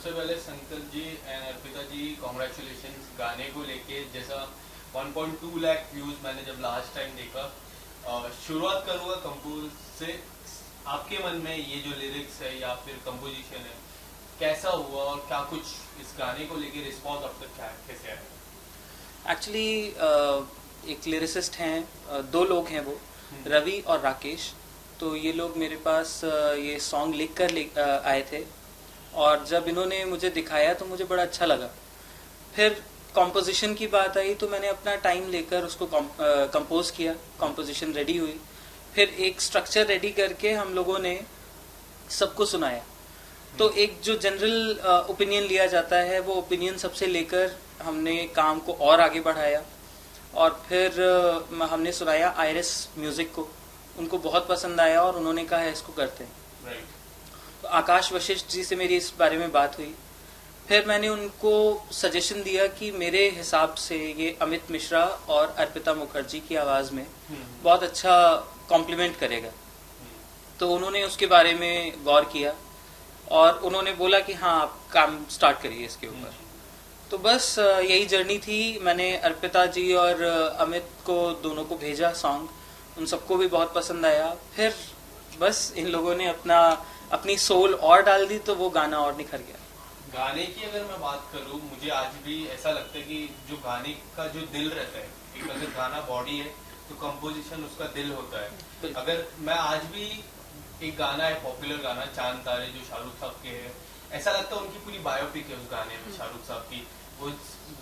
सबसे पहले संकल्प जी एंड अर्पिता जी कॉन्ग्रेचुलेशंस गाने को लेके। जैसा 1.2 लाख व्यूज मैंने जब लास्ट टाइम देखा। शुरुआत करूँगा कंपोज से। आपके मन में ये जो लिरिक्स है या फिर कंपोजिशन है कैसा हुआ और क्या कुछ इस गाने को लेके रिस्पॉन्स अब तक क्या कैसे आया? एक्चुअली एक लिरिसिस्ट हैं, दो लोग हैं वो, रवि और राकेश। तो ये लोग मेरे पास ये सॉन्ग लिख कर आए थे और जब इन्होंने मुझे दिखाया तो मुझे बड़ा अच्छा लगा। फिर कॉम्पोजिशन की बात आई तो मैंने अपना टाइम लेकर उसको कंपोज किया, कॉम्पोजिशन रेडी हुई, फिर एक स्ट्रक्चर रेडी करके हम लोगों ने सबको सुनाया। तो एक जो जनरल ओपिनियन लिया जाता है वो ओपिनियन सबसे लेकर हमने काम को और आगे बढ़ाया और फिर हमने सुनाया आयरिस म्यूजिक को। उनको बहुत पसंद आया और उन्होंने कहा है इसको करते हैं। तो आकाश वशिष्ठ जी से मेरी इस बारे में बात हुई। फिर मैंने उनको सजेशन दिया कि मेरे हिसाब से ये अमित मिश्रा और अर्पिता मुखर्जी की आवाज में बहुत अच्छा कॉम्प्लीमेंट करेगा। तो उन्होंने उसके बारे में गौर किया और उन्होंने बोला कि हाँ आप काम स्टार्ट करिए इसके ऊपर। तो बस यही जर्नी थी। मैंने अर्पिता जी और अमित को दोनों को भेजा सॉन्ग, उन सबको भी बहुत पसंद आया। फिर बस इन लोगों ने अपनी सोल और डाल दी तो वो गाना और निखर गया। गाने की अगर मैं बात करूं, मुझे आज भी ऐसा लगता है कि जो गाने का जो दिल रहता है, एक अगर गाना बॉडी है तो कंपोजिशन उसका दिल होता है। अगर मैं आज भी एक गाना है पॉपुलर गाना चांद तारे जो शाहरुख साहब के है, ऐसा लगता है उनकी पूरी बायोपिक है उस गाने में शाहरुख साहब की। वो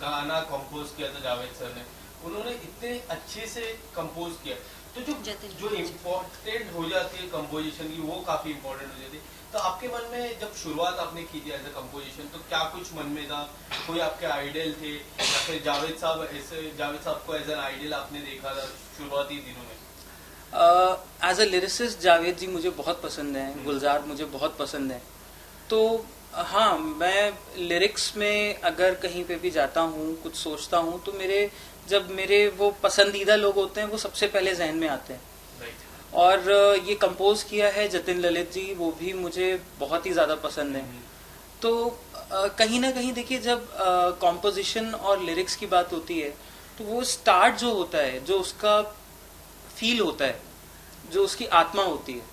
गाना कंपोज किया था जावेद सर ने, उन्होंने इतने अच्छे से कंपोज किया। तो जो इम्पोर्टेंट हो जाती है कंपोजिशन की वो काफी इम्पोर्टेंट हो जाती है। तो आपके मन में जब शुरुआत आपने की थी एज ए कंपोजिशन तो क्या कुछ मन में था? कोई आपके आइडियल थे या फिर जावेद साहब को एज एन आइडियल आपने देखा था शुरुआती दिनों में? एज अ लिरिसिस्ट जावेद जी मुझे बहुत पसंद है, गुलजार मुझे बहुत पसंद है। तो हाँ, मैं लिरिक्स में अगर कहीं पे भी जाता हूँ, कुछ सोचता हूँ तो जब मेरे वो पसंदीदा लोग होते हैं वो सबसे पहले जहन में आते हैं। और ये कंपोज किया है जतिन ललित जी, वो भी मुझे बहुत ही ज्यादा पसंद है। तो कहीं ना कहीं देखिए जब कॉम्पोजिशन और लिरिक्स की बात होती है तो वो स्टार्ट जो होता है, जो उसका फील होता है, जो उसकी आत्मा होती है,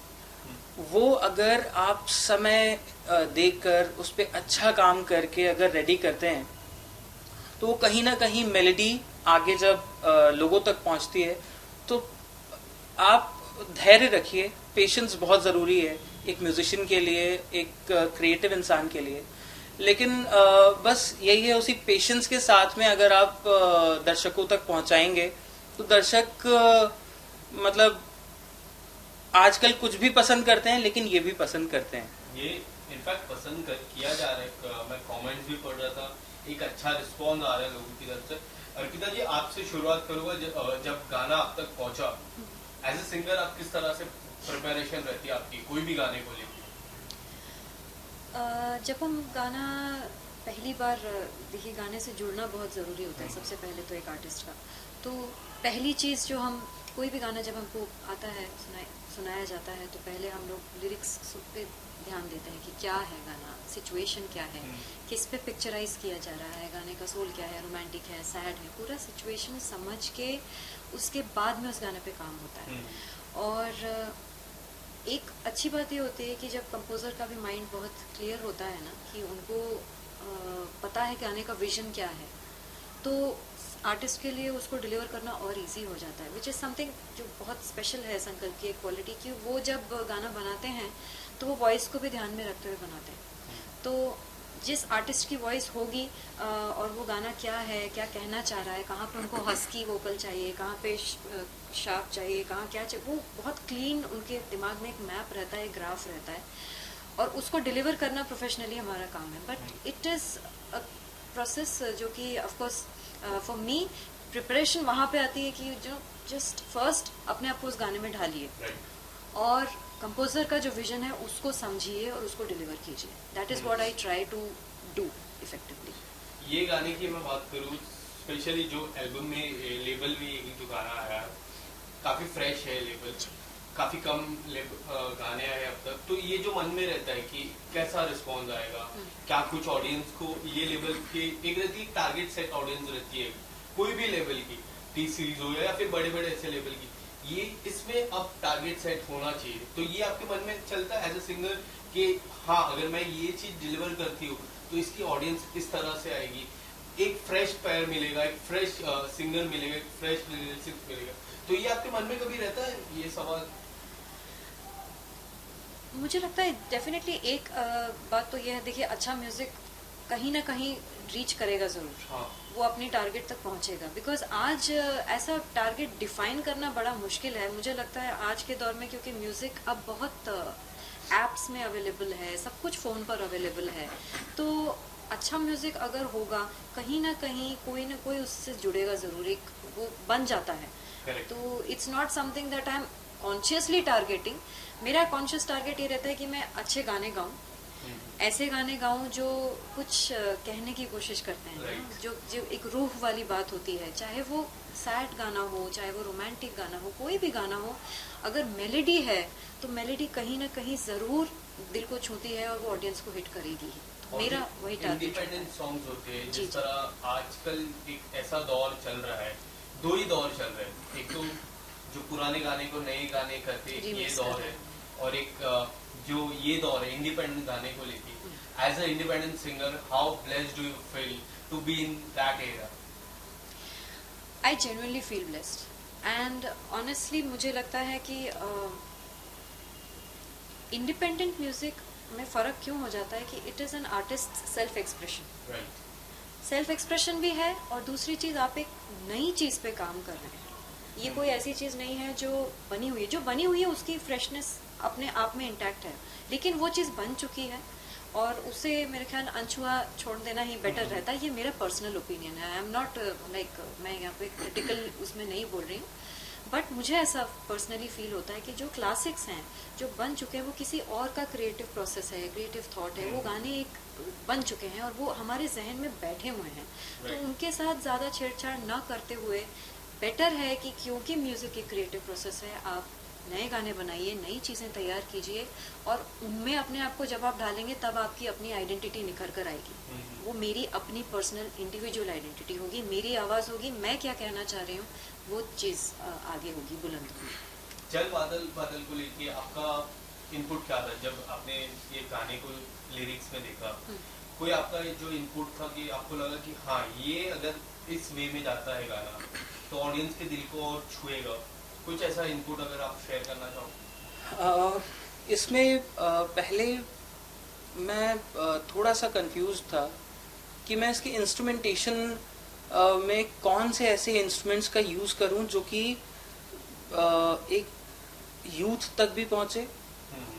वो अगर आप समय देकर उस पर अच्छा काम करके अगर रेडी करते हैं तो वो कहीं ना कहीं मेलोडी आगे जब लोगों तक पहुंचती है तो आप धैर्य रखिए। पेशेंस बहुत जरूरी है एक म्यूजिशियन के लिए, एक क्रिएटिव इंसान के लिए। लेकिन बस यही है, उसी पेशेंस के साथ में अगर आप दर्शकों तक पहुंचाएंगे तो दर्शक मतलब आजकल कुछ भी पसंद करते हैं लेकिन ये भी पसंद करते हैं। ये इनफैक्ट पसंद किया जा रहा है। मैं कमेंट्स भी पढ़ रहा था, एक अच्छा रिस्पॉन्स आ रहा है लोगों की तरफ से। अर्पिता जी आपसे शुरुआत करूंगा, जब गाना आप तक पहुंचा एज ए सिंगर आप किस तरह से प्रिपरेशन रहती है आपकी कोई भी गाने को लेकर? जब हम गाना पहली बार देखिए, गाने से जुड़ना बहुत ज़रूरी होता है सबसे पहले तो एक आर्टिस्ट का। तो पहली चीज़ जो हम कोई भी गाना जब हमको आता है सुनाया जाता है तो पहले हम लोग लिरिक्स पे ध्यान देते हैं कि क्या है गाना, सिचुएशन क्या है, किस पे पिक्चराइज किया जा रहा है, गाने का सोल क्या है, रोमांटिक है, सैड है, पूरा सिचुएशन समझ के उसके बाद में उस गाने पे काम होता है। और एक अच्छी बात ये होती है कि जब कंपोजर का भी माइंड बहुत क्लियर होता है ना, कि उनको पता है गाने का विजन क्या है, तो आर्टिस्ट के लिए उसको डिलीवर करना और इजी हो जाता है। विच इज़ समथिंग जो बहुत स्पेशल है संकल्प की एक क्वालिटी की। वो जब गाना बनाते हैं तो वो वॉइस को भी ध्यान में रखते हुए बनाते हैं। तो जिस आर्टिस्ट की वॉइस होगी और वो गाना क्या है, क्या कहना चाह रहा है, कहाँ पे उनको हस्की वोकल चाहिए, कहाँ पे शार्प चाहिए, कहाँ क्या चाहिए, वो बहुत क्लीन उनके दिमाग में एक मैप रहता है, एक ग्राफ रहता है और उसको डिलीवर करना प्रोफेशनली हमारा काम है। But it is a process जो कि ऑफकोर्स फॉर मी प्रिपरेशन वहाँ पे आती है कि जो जस्ट फर्स्ट अपने आप को उस गाने में ढालिए और कंपोजर का जो विजन है उसको समझिए और उसको डिलीवर कीजिए। That is what I try to do effectively. ये गाने की मैं बात करूँ, स्पेशली जो एल्बम में लेबल में जो गाना आया काफी फ्रेश है लेबल, काफी कम गाने आए अब तक, तो ये जो मन में रहता है कि कैसा रिस्पॉन्स आएगा, क्या कुछ ऑडियंस को ये लेवल की एक रहती है टारगेट सेट ऑडियंस रहती है कोई भी लेवल की, टी सीरीज हो या फिर बड़े बड़े ऐसे लेवल की, ये इसमें अब टारगेट सेट होना चाहिए, तो ये आपके मन में चलता है एज अ सिंगर कि हाँ अगर मैं ये चीज डिलीवर करती हूँ तो इसकी ऑडियंस इस तरह से आएगी, एक फ्रेश पैर मिलेगा, एक फ्रेश सिंगर मिलेगा, एक फ्रेश लिरिसिस्ट मिलेगा, तो ये आपके मन में कभी रहता है ये सवाल? मुझे लगता है डेफिनेटली एक बात तो यह है, देखिए अच्छा म्यूजिक कहीं ना कहीं रीच करेगा जरूर, हाँ। वो अपनी टारगेट तक पहुंचेगा, बिकॉज आज ऐसा टारगेट डिफाइन करना बड़ा मुश्किल है मुझे लगता है आज के दौर में, क्योंकि म्यूजिक अब बहुत एप्स में अवेलेबल है, सब कुछ फोन पर अवेलेबल है, तो अच्छा म्यूजिक अगर होगा कहीं ना कोई उससे जुड़ेगा जरूर, एक वो बन जाता है। Correct. तो it's not something that I am consciously targeting, मेरा कॉन्शियस टारगेट ये रहता है कि मैं अच्छे गाने गाऊं, ऐसे गाने गाऊं जो कुछ कहने की कोशिश करते हैं, Right. जो एक रूह वाली बात होती है, चाहे वो सैड गाना हो, चाहे वो रोमांटिक गाना हो, कोई भी गाना हो, अगर मेलेडी है तो मेलेडी कहीं ना कहीं जरूर दिल को छूती है और वो ऑडियंस को हिट करेगी ही, तो मेरा वही टारगेट। इंडिपेंडेंट सॉन्ग्स होते हैं, जी, जिस तरह आजकल एक ऐसा दौर चल रहा है, दो ही दौर चल रहे हैं, एक तो जो पुराने गाने को नए गाने करते ये दौर है, और एक जो ये दौर है इंडिपेंडेंट गाने को लेके। As a independent singer, how blessed do you feel to be in that era? I genuinely feel blessed and honestly मुझे लगता है कि इंडिपेंडेंट म्यूजिक में फर्क क्यों हो जाता है कि it is an artist self expression, right, self expression भी है, और दूसरी चीज आप एक नई चीज पे काम कर रहे हैं, ये कोई ऐसी चीज नहीं है जो बनी हुई है, जो बनी हुई है उसकी फ्रेशनेस अपने आप में इंटैक्ट है, लेकिन वो चीज बन चुकी है और उसे मेरे ख्याल अनछुआ छोड़ देना ही बेटर रहता है। ये मेरा पर्सनल ओपिनियन है, आई एम नॉट लाइक मैं यहाँ पे क्रिटिकल उसमें नहीं बोल रही हूँ, बट मुझे ऐसा पर्सनली फील होता है कि जो क्लासिक्स हैं जो बन चुके हैं वो किसी और का क्रिएटिव प्रोसेस है, क्रिएटिव थॉट है, वो गाने एक बन चुके हैं और वो हमारे जहन में बैठे हुए हैं, तो उनके साथ ज्यादा छेड़छाड़ न करते हुए बेटर है कि क्योंकि म्यूजिक एक क्रिएटिव प्रोसेस है, आप नए गाने बनाइए, नई चीजें तैयार कीजिए और उनमें अपने आप को जब आप डालेंगे तब आपकी अपनी आइडेंटिटी निखर कर आएगी, वो मेरी अपनी पर्सनल इंडिविजुअल आइडेंटिटी होगी, मेरी आवाज होगी, मैं क्या कहना चाह रही हूँ वो चीज आगे होगी, बुलंद होगी। चल बादल बादल को लेके आपका इनपुट क्या था जब आपने ये गाने को लिरिक्स में देखा? कोई आपका जो इनपुट था कि आपको लगा कि हाँ ये अगर इस वे में जाता है गाना तो ऑडियंस के दिल को और छुएगा, कुछ ऐसा इनपुट अगर आप शेयर करना चाहो? इसमें पहले मैं थोड़ा सा कंफ्यूज था कि मैं इसके इंस्ट्रूमेंटेशन में कौन से ऐसे इंस्ट्रूमेंट्स का यूज करूं जो कि एक यूथ तक भी पहुंचे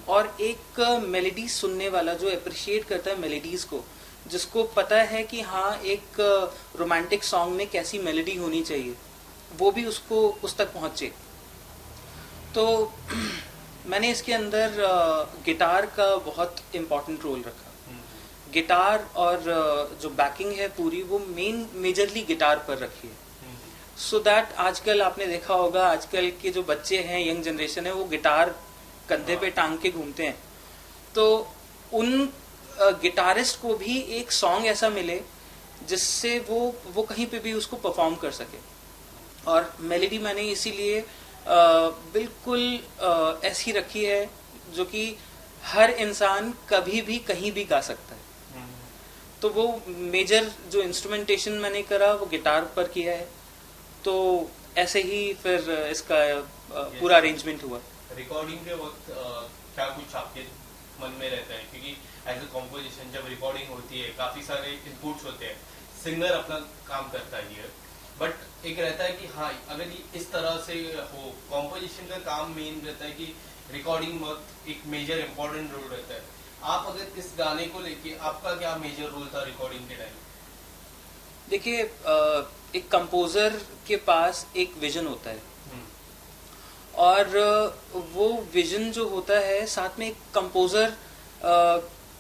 और एक मेलोडी सुनने वाला जो अप्रिशिएट करता है मेलोडीज को, जिसको पता है कि हाँ एक रोमांटिक सॉन्ग में कैसी मेलोडी होनी चाहिए, वो भी उसको उस तक पहुंचे। तो मैंने इसके अंदर गिटार का बहुत इम्पोर्टेंट रोल रखा। गिटार और जो बैकिंग है पूरी वो मेजरली गिटार पर रखी है, सो दैट आजकल आपने देखा होगा आजकल के जो बच्चे हैं, यंग जनरेशन है, वो गिटार कंधे पे टांग के घूमते हैं, तो उन गिटारिस्ट को भी एक सॉन्ग ऐसा मिले जिससे वो कहीं पे भी उसको परफॉर्म कर सके। और मेलोडी मैंने इसीलिए बिल्कुल ऐसी रखी है जो कि हर इंसान कभी भी कहीं भी गा सकता है। तो वो मेजर जो इंस्ट्रूमेंटेशन मैंने करा वो गिटार पर किया है, तो ऐसे ही फिर इसका पूरा अरेंजमेंट हुआ। रिकॉर्डिंग के वक्त क्या कुछ आपके मन में रहता है, क्योंकि एज अ कॉम्पोजिशन जब रिकॉर्डिंग होती है काफी सारे इनपुट्स होते हैं, सिंगर अपना काम करता है, बट एक रहता है कि हाँ अगर ये इस तरह से हो, कॉम्पोजिशन का काम मेन रहता है कि रिकॉर्डिंग वक्त एक मेजर इम्पोर्टेंट रोल रहता है। आप अगर इस गाने को लेके आपका क्या मेजर रोल था रिकॉर्डिंग के टाइम? देखिए एक कंपोजर के पास एक विजन होता है और वो विजन जो होता है साथ में एक कंपोजर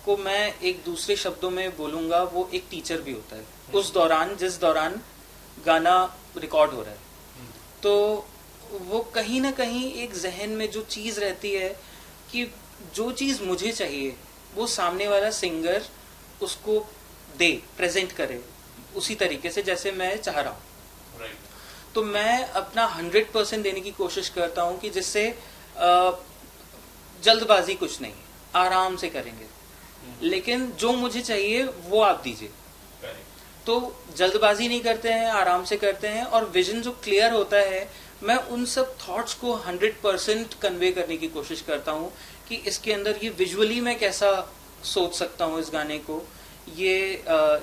को मैं एक दूसरे शब्दों में बोलूंगा वो एक टीचर भी होता है उस दौरान जिस दौरान गाना रिकॉर्ड हो रहा है। तो वो कहीं ना कहीं एक जहन में जो चीज़ रहती है कि जो चीज़ मुझे चाहिए वो सामने वाला सिंगर उसको दे, प्रेजेंट करे उसी तरीके से जैसे मैं चाह रहा हूँ। तो मैं अपना 100% देने की कोशिश करता हूँ कि जिससे जल्दबाजी कुछ नहीं, आराम से करेंगे, लेकिन जो मुझे चाहिए वो आप दीजिए। तो जल्दबाजी नहीं करते हैं, आराम से करते हैं, और विजन जो क्लियर होता है मैं उन सब थॉट्स को 100% कन्वे करने की कोशिश करता हूँ कि इसके अंदर ये विजुअली मैं कैसा सोच सकता हूँ इस गाने को, ये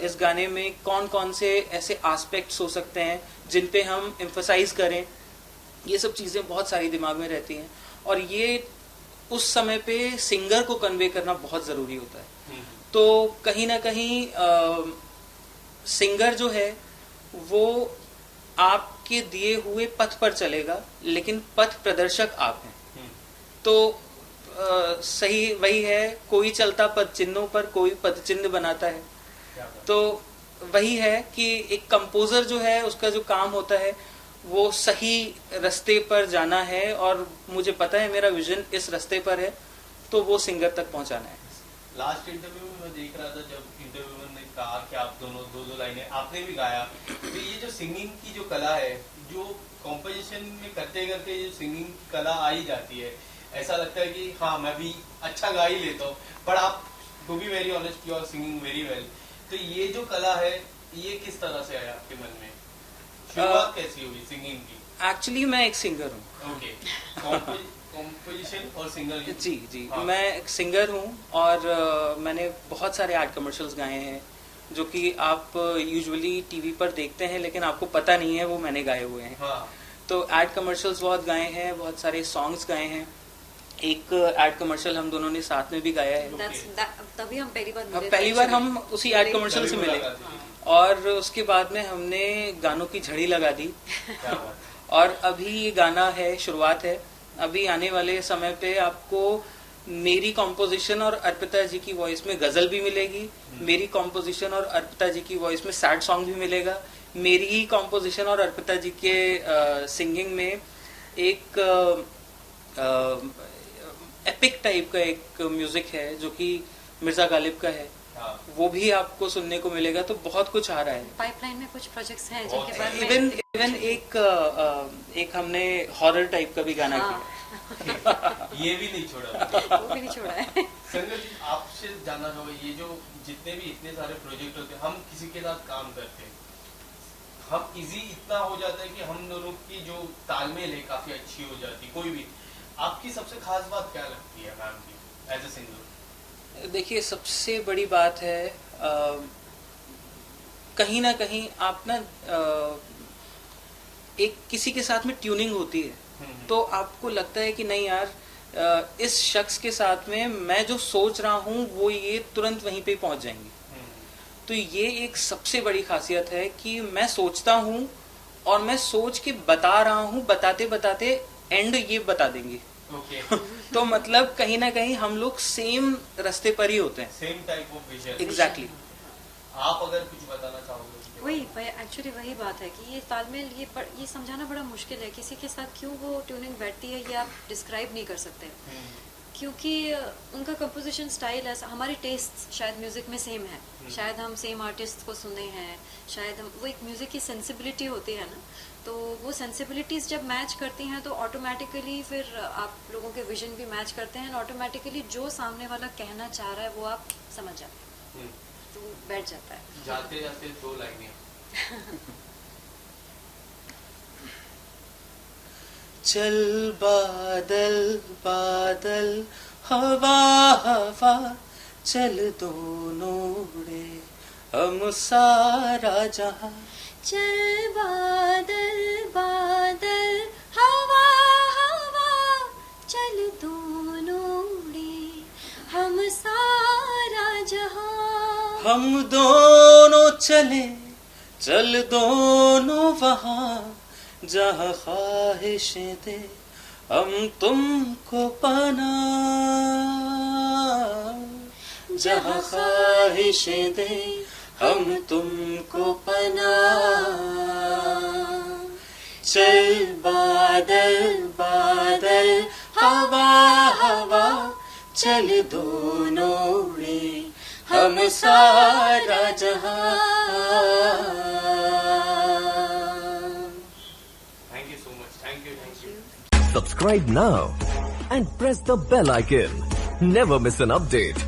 इस गाने में कौन कौन से ऐसे एस्पेक्ट्स हो सकते हैं जिन पे हम एम्फसाइज करें। ये सब चीज़ें बहुत सारी दिमाग में रहती हैं और ये उस समय पे सिंगर को कन्वे करना बहुत ज़रूरी होता है। तो कहीं ना कहीं सिंगर जो है वो आपके दिए हुए पथ पर चलेगा, लेकिन पथ प्रदर्शक आप हैं। तो सही वही है, कोई चलता पद चिन्हों पर, कोई पद चिन्ह बनाता है। तो वही है कि एक कंपोजर जो है उसका जो काम होता है वो सही रास्ते पर जाना है, और मुझे पता है मेरा विजन इस रास्ते पर है, तो वो सिंगर तक पहुंचाना है। लास्ट इंटरव्यू में मैं देख रहा था, जब इंटरव्यू में कहा कि आप दोनों दो लाइनें आपने भी गाया, तो ये जो सिंगिंग की जो कला है, जो कॉम्पोजिशन में करते करते जो सिंगिंग की कला आई जाती है, ऐसा लगता है कि हाँ मैं भी अच्छा गा ही लेता हूँ, पर आप to be very honest you are singing very well. तो ये जो कला है ये किस तरह से आया आपके मन में, शुरुआत कैसी हुई सिंगिंग की? एक्चुअली मैं एक सिंगर हूँ। ओके, कॉम्पोजिशन और सिंगर। जी हाँ। मैं एक सिंगर हूँ और मैंने बहुत सारे एड कमर्शियल्स गाए हैं जो कि आप यूजुअली टीवी पर देखते हैं, लेकिन आपको पता नहीं है वो मैंने गाए हुए हैं। हाँ। तो एड कमर्शियल्स बहुत गाए हैं, बहुत सारे सॉन्ग्स गाए हैं। एक एड कमर्शियल हम दोनों ने साथ में भी गाया है। तभी हम पहली बार हम उसी एड कमर्शियल से मिले, और उसके बाद में हमने गानों की झड़ी लगा दी। और अभी ये गाना है, शुरुआत है। अभी आने वाले समय पे आपको मेरी कॉम्पोजिशन और अर्पिता जी की वॉइस में गजल भी मिलेगी, मेरी कॉम्पोजिशन और अर्पिता जी की वॉइस में सैड सॉन्ग भी मिलेगा, मेरी ही कॉम्पोजिशन और अर्पिता जी के सिंगिंग में एक एपिक टाइप का एक म्यूजिक है जो कि मिर्जा गालिब का है। हाँ। वो भी आपको सुनने को मिलेगा। तो बहुत कुछ आ रहा है, पाइपलाइन में कुछ प्रोजेक्ट्स हैं जिनके बारे में इवन एक हमने हॉरर टाइप का भी गाना किया। ये भी नहीं छोड़ा। वो भी नहीं छोड़ा है। संगत जी, आपसे जानना चाहूंगा, ये जो जितने भी इतने सारे प्रोजेक्ट होते हैं, हम किसी के साथ काम करते हैं, हम इजी इतना हो जाता है कि हम दोनों की जो तालमेल है काफी अच्छी हो जाती है। कोई भी आपकी सबसे खास बात क्या लगती है मैम की एज ए सिंगर? देखिए, सबसे बड़ी बात है कहीं ना कहीं आप ना एक किसी के साथ में ट्यूनिंग होती है, तो आपको लगता है कि नहीं यार इस शख्स के साथ में मैं जो सोच रहा हूँ वो ये तुरंत वहीं पे पहुंच जाएंगे। तो ये एक सबसे बड़ी खासियत है कि मैं सोचता हूँ और मैं सोच के बता रहा हूँ, बताते बताते एंड ये बता देंगे। तो मतलब कहीं ना कहीं हम लोग सेम रास्ते पर ही होते हैं, same type of vision. Exactly. आप अगर कुछ बताना चाहोगे? वही एक्चुअली वही बात है कि ये तालमेल, ये समझाना बड़ा मुश्किल है किसी के साथ क्यों वो ट्यूनिंग बैठती है, ये आप डिस्क्राइब नहीं कर सकते, क्योंकि उनका कंपोजिशन स्टाइल ऐसा, हमारे टेस्ट शायद म्यूजिक में सेम है, शायद हम सेम आर्टिस्ट को सुने हैं, शायद हम, वो एक म्यूजिक की सेंसिबिलिटी होती है ना, तो वो सेंसिबिलिटीज जब मैच करती हैं तो ऑटोमेटिकली फिर आप लोगों के विजन भी मैच करते हैं, ऑटोमेटिकली जो सामने वाला कहना चाह रहा है वो आप समझ जाते हैं, तो बैठ जाता है। जाते जाते दो लाइनें। चल बादल बादल हवा हवा, चल दोनों उड़े हम सारा जहां। चल बादल बादल हवा हवा, चल दोनों उड़े हम सारा जहां। हम दोनों चले, चल दोनों वहां, जहाँ ख्वाहिशें दे हम तुमको पना, जहाँ ख्वाहिशें दे हम तुमको पना। चल बादल बादल हवा हवा चल दोनों में हम सारा जहां. Thank you so much. Thank you. Subscribe now and press the bell icon. Never miss an update.